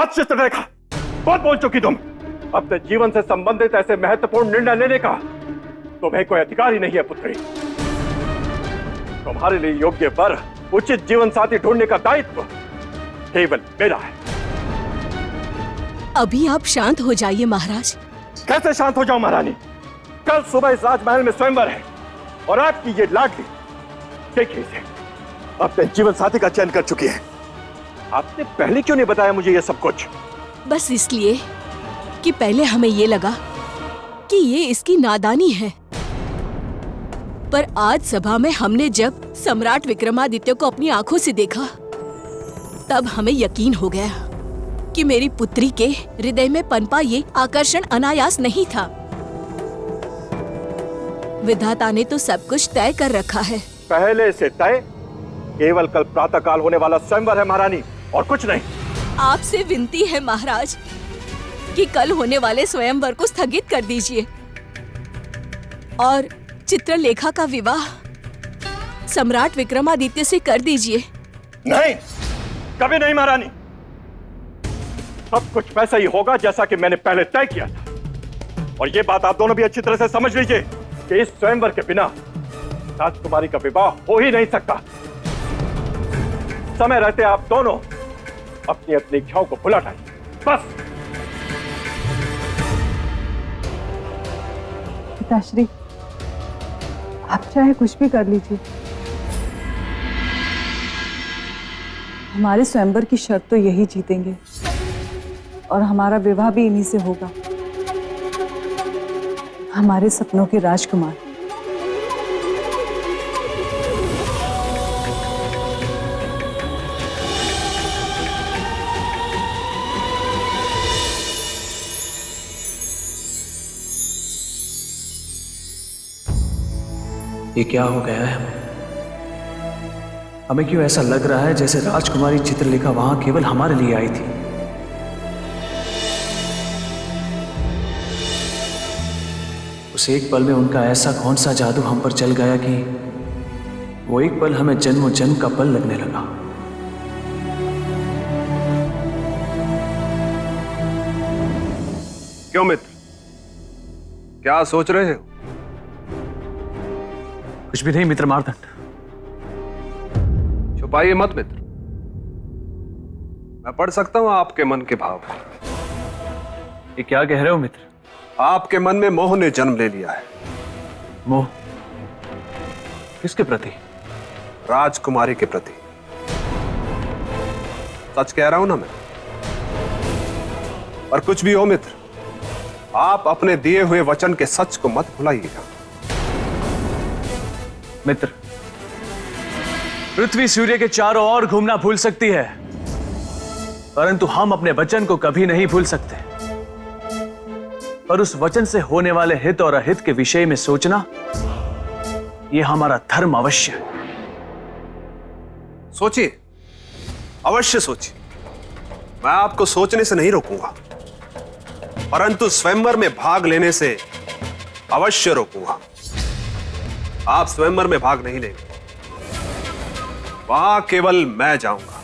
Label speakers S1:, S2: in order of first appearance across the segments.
S1: बस चित्रलेखा, बहुत बोल चुकी तुम। अपने जीवन से संबंधित ऐसे महत्वपूर्ण निर्णय लेने का तुम्हें कोई अधिकार ही नहीं है पुत्री। तुम्हारे लिए योग्य वर, उचित जीवन साथी ढूंढने का दायित्व केवल मेरा है।
S2: अभी आप शांत हो जाइए महाराज।
S1: कैसे शांत हो जाऊं महारानी? कल सुबह इस राजमहल में स्वयंवर है और आपकी ये लाडली देखिए इसे अपने जीवन साथी का चयन कर चुकी है। आपने पहले क्यों नहीं बताया मुझे ये सब कुछ?
S2: बस इसलिए कि पहले हमें ये लगा कि ये इसकी नादानी है, पर आज सभा में हमने जब सम्राट विक्रमादित्य को अपनी आंखों से देखा तब हमें यकीन हो गया कि मेरी पुत्री के हृदय में पनपा ये आकर्षण अनायास नहीं था। विधाता ने तो सब कुछ तय कर रखा है।
S1: पहले से तय? केवल कल प्रातःकाल होने वाला स्वयंवर है महारानी, और कुछ नहीं।
S2: आपसे विनती है महाराज कि कल होने वाले स्वयंवर को स्थगित कर दीजिए और चित्रलेखा का विवाह सम्राट विक्रमादित्य से कर दीजिए।
S1: नहीं, कभी नहीं महारानी। सब कुछ वैसा ही होगा जैसा कि मैंने पहले तय किया था। और ये बात आप दोनों भी अच्छी तरह से समझ लीजिए कि इस स्वयंवर के बिना राजकुमारी का विवाह हो ही नहीं सकता। समय रहते आप दोनों अपनी अपनी इच्छाओं को भुला डालिए, बस।
S3: पिताश्री, आप चाहे कुछ भी कर लीजिए, हमारे स्वयंवर की शर्त तो यही जीतेंगे और हमारा विवाह भी इन्हीं से होगा, हमारे सपनों के राजकुमार।
S4: ये क्या हो गया है हमें क्यों ऐसा लग रहा है जैसे राजकुमारी चित्रलेखा वहां केवल हमारे लिए आई थी? उस एक पल में उनका ऐसा कौन सा जादू हम पर चल गया कि वो एक पल हमें जन्मों जन्म का पल लगने लगा।
S5: क्यों मित्र, क्या सोच रहे हो?
S4: कुछ भी नहीं मित्र मार्तंड।
S5: छुपाइए मत मित्र, मैं पढ़ सकता हूं आपके मन के भाव।
S4: ये क्या कह रहे हो मित्र?
S5: आपके मन में मोह ने जन्म ले लिया है।
S4: मोह? किसके प्रति?
S5: राजकुमारी के प्रति। सच कह रहा हूं ना मैं? और कुछ भी हो मित्र, आप अपने दिए हुए वचन के सच को मत भुलाइएगा।
S4: मित्र, पृथ्वी सूर्य के चारों ओर घूमना भूल सकती है, परंतु हम अपने वचन को कभी नहीं भूल सकते। पर उस वचन से होने वाले हित और अहित के विषय में सोचना, यह हमारा धर्म अवश्य है।
S5: सोचिए, अवश्य सोचिए। मैं आपको सोचने से नहीं रोकूंगा, परंतु स्वयंवर में भाग लेने से अवश्य रोकूंगा। आप स्वयंवर में भाग नहीं लेंगे, वहां केवल मैं जाऊंगा।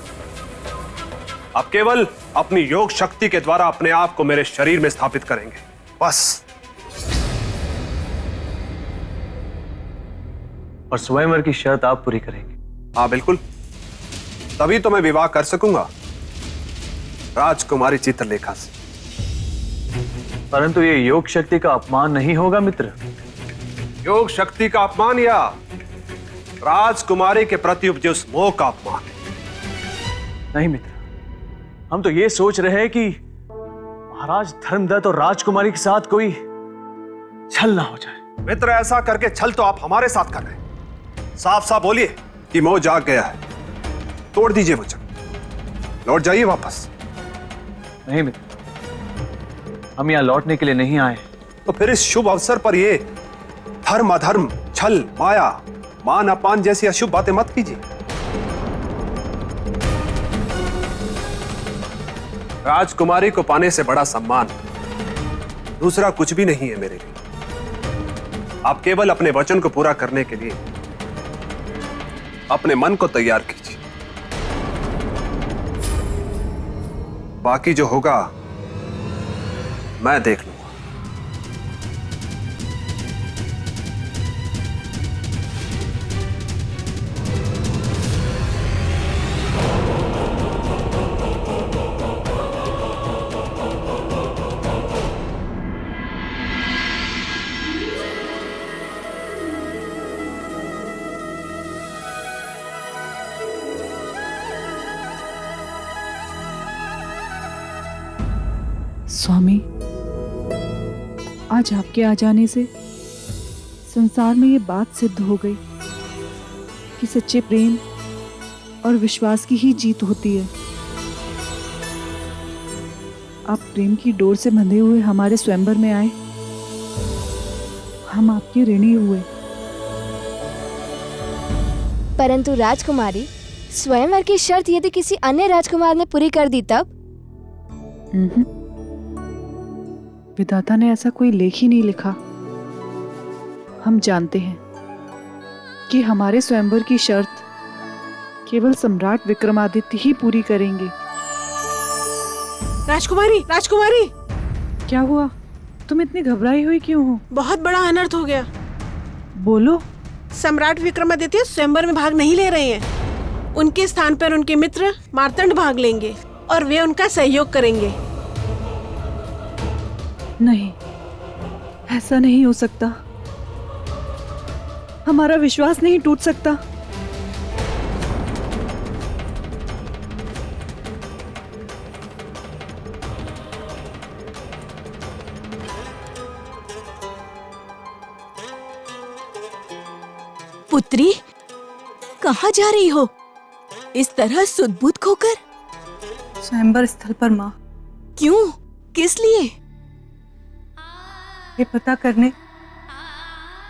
S5: आप केवल अपनी योग शक्ति के द्वारा अपने आप को मेरे शरीर में स्थापित करेंगे, बस।
S4: और स्वयंवर की शर्त आप पूरी करेंगे?
S5: हाँ बिल्कुल, तभी तो मैं विवाह कर सकूंगा राजकुमारी चित्रलेखा से।
S4: परंतु ये योग शक्ति का अपमान नहीं होगा मित्र?
S5: योग शक्ति का अपमान या राजकुमारी के प्रति उपजे मोह का अपमान?
S4: नहीं मित्र, हम तो ये सोच रहे हैं कि महाराज धर्मदत्त और राजकुमारी के साथ कोई छल ना हो जाए।
S5: मित्र, ऐसा करके छल तो आप हमारे साथ कर रहे हैं। साफ साफ बोलिए कि मोह जाग गया है। तोड़ दीजिए वचन, लौट जाइए वापस।
S4: नहीं मित्र, हम यहां लौटने के लिए नहीं आए।
S5: तो फिर इस शुभ अवसर पर ये धर्म अधर्म, छल, माया, मान अपमान जैसी अशुभ बातें मत कीजिए। राजकुमारी को पाने से बड़ा सम्मान दूसरा कुछ भी नहीं है मेरे लिए। आप केवल अपने वचन को पूरा करने के लिए अपने मन को तैयार कीजिए, बाकी जो होगा मैं देख लूंगा।
S3: स्वामी, आज आपके आ जाने से संसार में ये बात सिद्ध हो गई कि सच्चे प्रेम और विश्वास की ही जीत होती है। आप प्रेम की डोर से बंधे हुए हमारे स्वयंवर में आए, हम आपके ऋणी हुए।
S6: परंतु राजकुमारी, स्वयंवर की शर्त यदि किसी अन्य राजकुमार ने पूरी कर दी तब?
S3: विधाता ने ऐसा कोई लेख ही नहीं लिखा। हम जानते हैं कि हमारे स्वयंवर की शर्त केवल सम्राट विक्रमादित्य ही पूरी करेंगे।
S7: राजकुमारी, राजकुमारी,
S3: क्या हुआ? तुम इतनी घबराई हुई क्यों हो?
S7: बहुत बड़ा अनर्थ हो गया।
S3: बोलो।
S7: सम्राट विक्रमादित्य स्वयंवर में भाग नहीं ले रहे हैं। उनके स्थान पर उनके मित्र मार्तंड भाग लेंगे और वे उनका सहयोग करेंगे।
S3: नहीं, ऐसा नहीं हो सकता। हमारा विश्वास नहीं टूट सकता।
S2: पुत्री, कहाँ जा रही हो इस तरह सुध-बुध खोकर?
S3: स्वयंवर स्थल पर माँ।
S2: क्यों? किस लिए?
S3: ये पता करने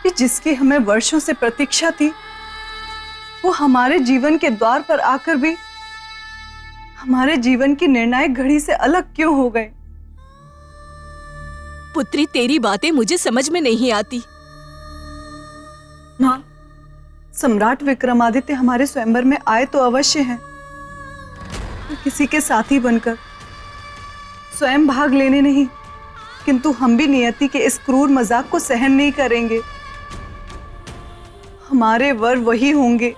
S3: कि जिसकी हमें वर्षों से प्रतीक्षा थी, वो हमारे जीवन के द्वार पर आकर भी हमारे जीवन की निर्णायक घड़ी से अलग क्यों हो गए?
S2: पुत्री, तेरी बातें मुझे समझ में नहीं आती।
S3: माँ, सम्राट विक्रमादित्य हमारे स्वयंवर में आए तो अवश्य हैं, किसी के साथी बनकर, स्वयं भाग लेने नहीं, किंतु हम भी नियति के इस क्रूर मजाक को सहन नहीं करेंगे। हमारे वर वही होंगे,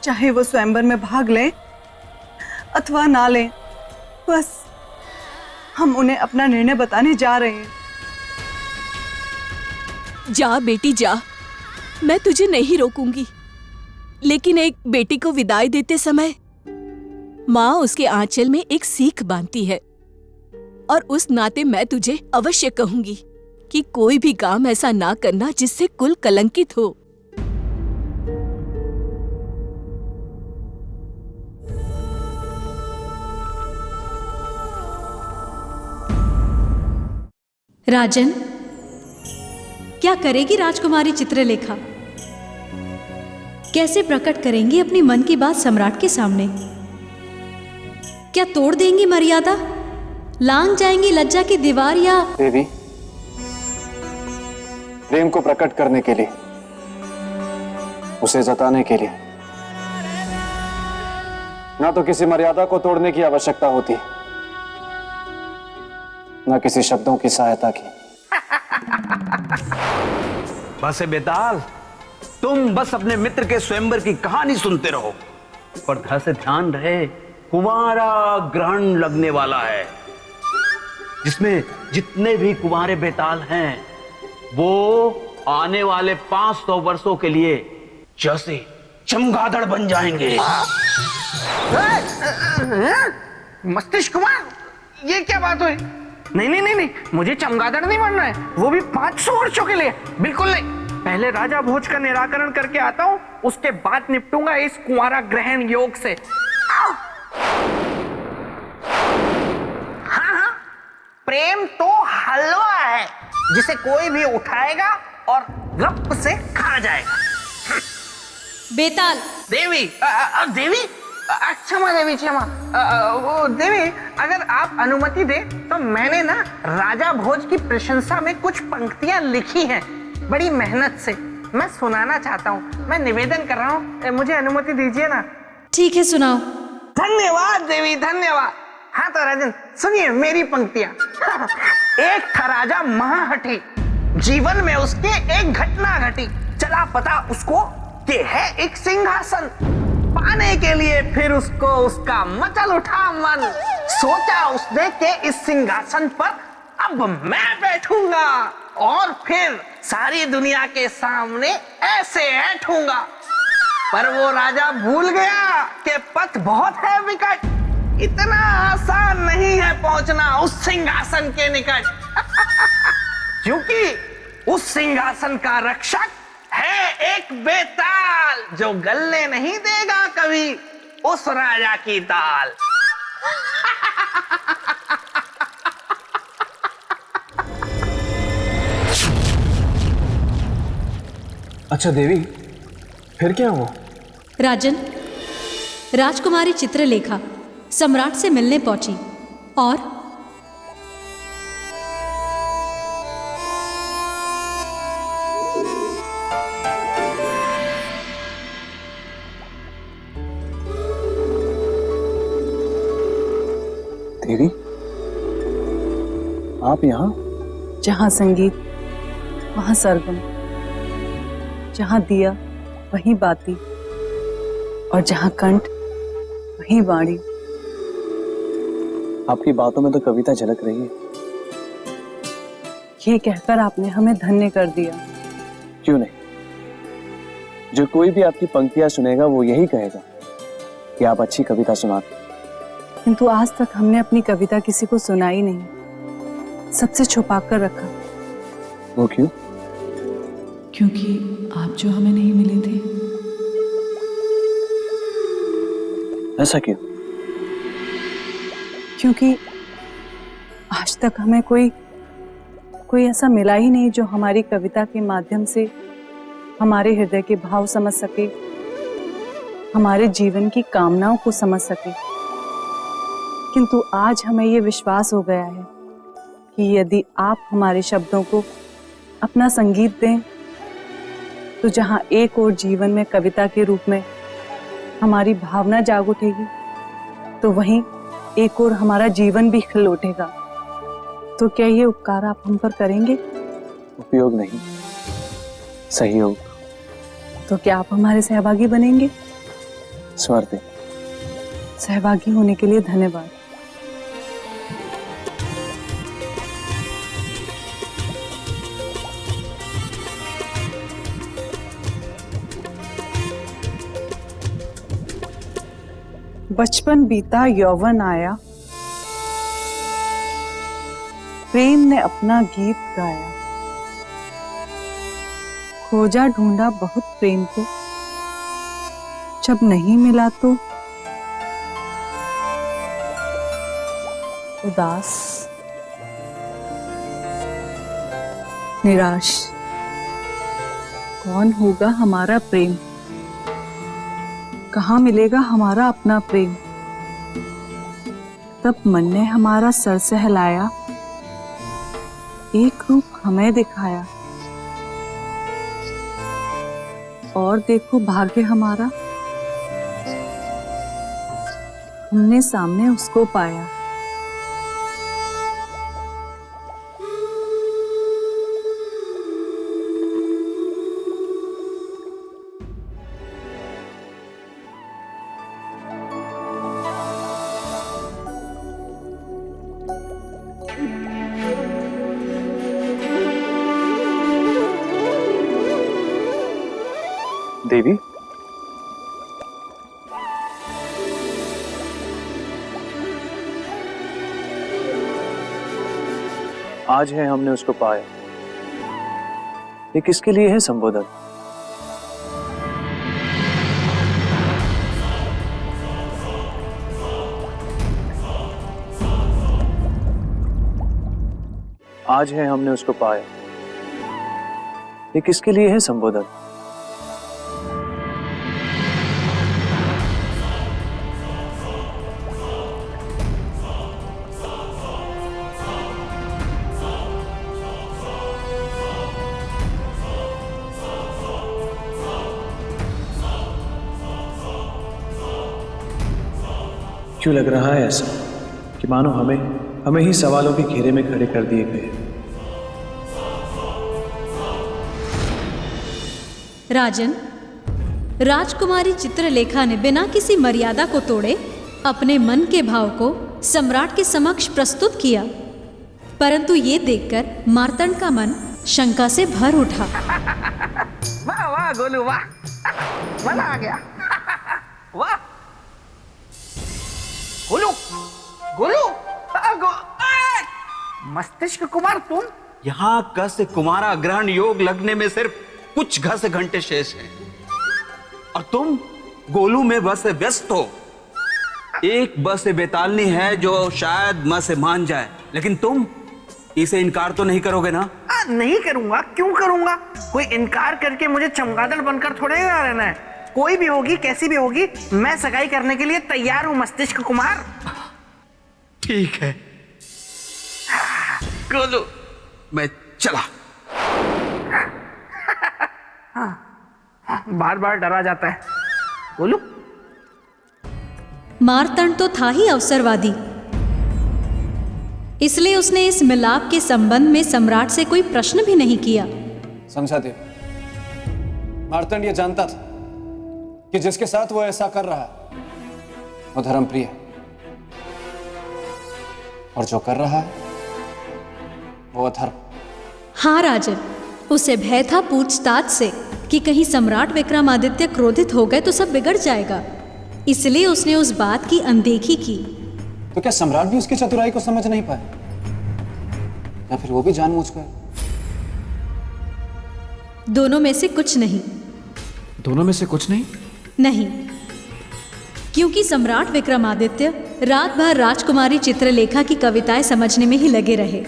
S3: चाहे वो स्वयंवर में भाग लें अथवा ना लें। बस हम उन्हें अपना निर्णय बताने जा रहे हैं।
S2: जा बेटी जा, मैं तुझे नहीं रोकूंगी, लेकिन एक बेटी को विदाई देते समय माँ उसके आंचल में एक सीख बांधती है, और उस नाते मैं तुझे अवश्य कहूंगी कि कोई भी काम ऐसा ना करना जिससे कुल कलंकित हो।
S8: राजन, क्या करेगी राजकुमारी चित्रलेखा? कैसे प्रकट करेंगी अपनी मन की बात सम्राट के सामने? क्या तोड़ देंगी मर्यादा, लांग जाएंगी लज्जा की दीवार, या
S9: देवी, प्रेम को प्रकट करने के लिए, उसे जताने के लिए ना तो किसी मर्यादा को तोड़ने की आवश्यकता होती, ना किसी शब्दों की सहायता की।
S10: बस बेताल, तुम बस अपने मित्र के स्वयंवर की कहानी सुनते रहो, पर घर से ध्यान रहे, कुमारा ग्रहण लगने वाला है, जिसमें जितने भी कुमारे बेताल हैं वो आने वाले 500 वर्षों के लिए जैसे चमगादड़ बन जाएंगे।
S11: मस्तिष्क कुमार, ये क्या बात हुई? नहीं नहीं नहीं नहीं, मुझे चमगादड़ नहीं बनना है, वो भी 500 वर्षों के लिए। बिल्कुल नहीं, पहले राजा भोज का निराकरण करके आता हूँ, उसके बाद निपटूंगा इस कुंवारा ग्रहण योग से। हाँ हाँ, प्रेम तो हलवा है जिसे कोई भी उठाएगा और गप से खा जाएगा।
S8: बेताल।
S11: देवी, देवी, क्षमा देवी, क्षमा। वो देवी, अगर आप अनुमति दे तो मैंने ना राजा भोज की प्रशंसा में कुछ पंक्तियां लिखी हैं, बड़ी मेहनत से। मैं सुनाना चाहता हूँ, मैं निवेदन कर रहा हूँ, मुझे अनुमति दीजिए ना।
S8: ठीक है, सुनाओ।
S11: धन्यवाद देवी, धन्यवाद। हाँ तो राजन सुनिए मेरी पंक्तियां। एक था राजा महाहठी, जीवन में उसके एक घटना घटी, चला पता उसको कि है एक सिंहासन, पाने के लिए फिर उसको उसका मचल उठा मन, सोचा उसने कि इस सिंहासन पर अब मैं बैठूंगा और फिर सारी दुनिया के सामने ऐसे ऐठूंगा। पर वो राजा भूल गया कि पथ बहुत है विकट, इतना आसान नहीं है पहुंचना उस सिंहासन के निकट। क्योंकि उस सिंहासन का रक्षक है एक बेताल, जो गलने नहीं देगा कभी उस राजा की दाल।
S4: अच्छा देवी, फिर क्या हुआ?
S8: राजन, राजकुमारी चित्रलेखा सम्राट से मिलने पहुंची और
S9: देवी, आप यहाँ?
S3: जहाँ संगीत वहाँ सरगम, जहाँ दिया वहीं बाती, और जहाँ कंठ वहीं वाणी।
S9: आपकी बातों में तो कविता झलक रही है।
S3: ये कहकर आपने हमें धन्य कर दिया।
S9: क्यों नहीं? जो कोई भी आपकी पंक्तियां सुनेगा वो यही कहेगा कि आप अच्छी कविता सुनाते।
S3: किंतु आज तक हमने अपनी कविता किसी को सुनाई नहीं, सबसे छुपा कर रखा।
S9: वो क्यों?
S12: क्योंकि आप जो हमें नहीं मिले थे।
S9: ऐसा क्यों?
S3: क्योंकि आज तक हमें कोई ऐसा मिला ही नहीं जो हमारी कविता के माध्यम से हमारे हृदय के भाव समझ सके, हमारे जीवन की कामनाओं को समझ सके। किंतु आज हमें ये विश्वास हो गया है कि यदि आप हमारे शब्दों को अपना संगीत दें, तो जहाँ एक और जीवन में कविता के रूप में हमारी भावना जाग उठेगी, तो वहीं एक और हमारा जीवन भी खिल उठेगा। तो क्या ये उपकार आप हम पर करेंगे?
S9: उपयोग नहीं, सहयोग।
S3: तो क्या आप हमारे सहभागी बनेंगे?
S9: स्वर दे।
S3: सहभागी होने के लिए धन्यवाद। बचपन बीता यौवन आया, प्रेम ने अपना गीत गाया, खोजा ढूंढा बहुत प्रेम को, जब नहीं मिला तो उदास निराश। कौन होगा हमारा प्रेम? कहाँ मिलेगा हमारा अपना प्रेम? तब मन ने हमारा सर सहलाया, एक रूप हमें दिखाया, और देखो भाग्य हमारा, हमने सामने उसको पाया।
S9: देवी, आज है हमने उसको पाया, ये किसके लिए है संबोधन? आज है हमने उसको पाया, ये किसके लिए है संबोधन? क्यों लग रहा है ऐसा? कि मानो हमें ही सवालों के घेरे में खड़े कर दिए गए।
S8: राजन, राजकुमारी चित्रलेखा ने बिना किसी मर्यादा को तोड़े अपने मन के भाव को सम्राट के समक्ष प्रस्तुत किया, परंतु ये देखकर मार्तंड का मन शंका से भर उठा।
S11: वाह वाह गोलू वाह, मजा आ गया। वाह गोलू, गोलू मस्तिष्क कुमार तुम
S10: यहाँ ग से कुमारा ग्रहण योग लगने में सिर्फ कुछ घस घंटे शेष हैं और तुम गोलू में बस व्यस्त हो। एक बस से बेतालनी है जो शायद म से मान जाए, लेकिन तुम इसे इनकार तो नहीं करोगे ना?
S11: नहीं करूंगा, क्यों करूंगा? कोई इनकार करके मुझे चमगादड़ बनकर थोड़े ना रहना है। कोई भी होगी, कैसी भी होगी, मैं सगाई करने के लिए तैयार हूं मस्तिष्क कुमार।
S10: ठीक है गोलू, मैं चला।
S11: बार बार डरा जाता है गोलू।
S8: मार्तंड तो था ही अवसरवादी, इसलिए उसने इस मिलाप के संबंध में सम्राट से कोई प्रश्न भी नहीं किया।
S9: समझा देव, मार्तंड ये जानता था कि जिसके साथ वो ऐसा कर रहा है वो धर्मप्रिय है, और जो कर रहा है वो अधर्म।
S8: हाँ राजन, उसे भय था पूछताछ से कि कहीं सम्राट विक्रमादित्य क्रोधित हो गए तो सब बिगड़ जाएगा, इसलिए उसने उस बात की अनदेखी की।
S9: तो क्या सम्राट भी उसकी चतुराई को समझ नहीं पाए, या फिर वो भी जानबूझकर?
S8: दोनों में से कुछ नहीं।
S9: दोनों में से कुछ नहीं?
S8: नहीं, क्योंकि सम्राट विक्रमादित्य रात भर राजकुमारी चित्रलेखा की कविताएं समझने में ही लगे रहे।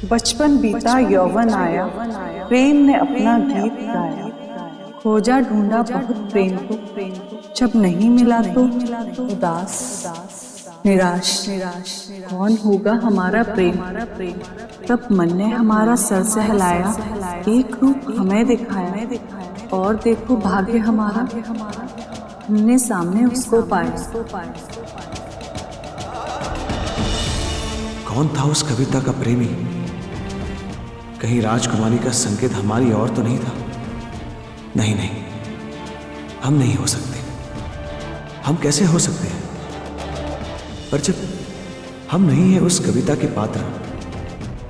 S3: बचपन बीता यौवन आया, प्रेम ने अपना गीत गाया, खोजा ढूंढा बहुत प्रेम को, जब नहीं मिला तो उदास निराश। कौन होगा हमारा प्रेम? तब मन ने हमारा सर सहलाया, एक रूप हमें दिखाया, और देखो भाग्य हमारा, हमने सामने उसको पाया।
S9: कौन था उस कविता का प्रेमी? कहीं राजकुमारी का संकेत हमारी ओर तो नहीं था? नहीं नहीं, हम नहीं हो सकते। हम कैसे हो सकते हैं? पर जब हम नहीं है उस कविता के पात्र,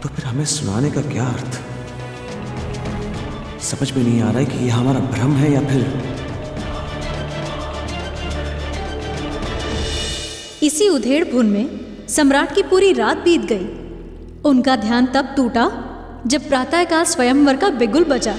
S9: तो फिर हमें सुनाने का क्या अर्थ? समझ में नहीं आ रहा है कि यह हमारा भ्रम है या फिर।
S8: इसी उधेड़-बुन में सम्राट की पूरी रात बीत गई। उनका ध्यान तब टूटा जब प्रातःकाल स्वयंवर का बिगुल बजा।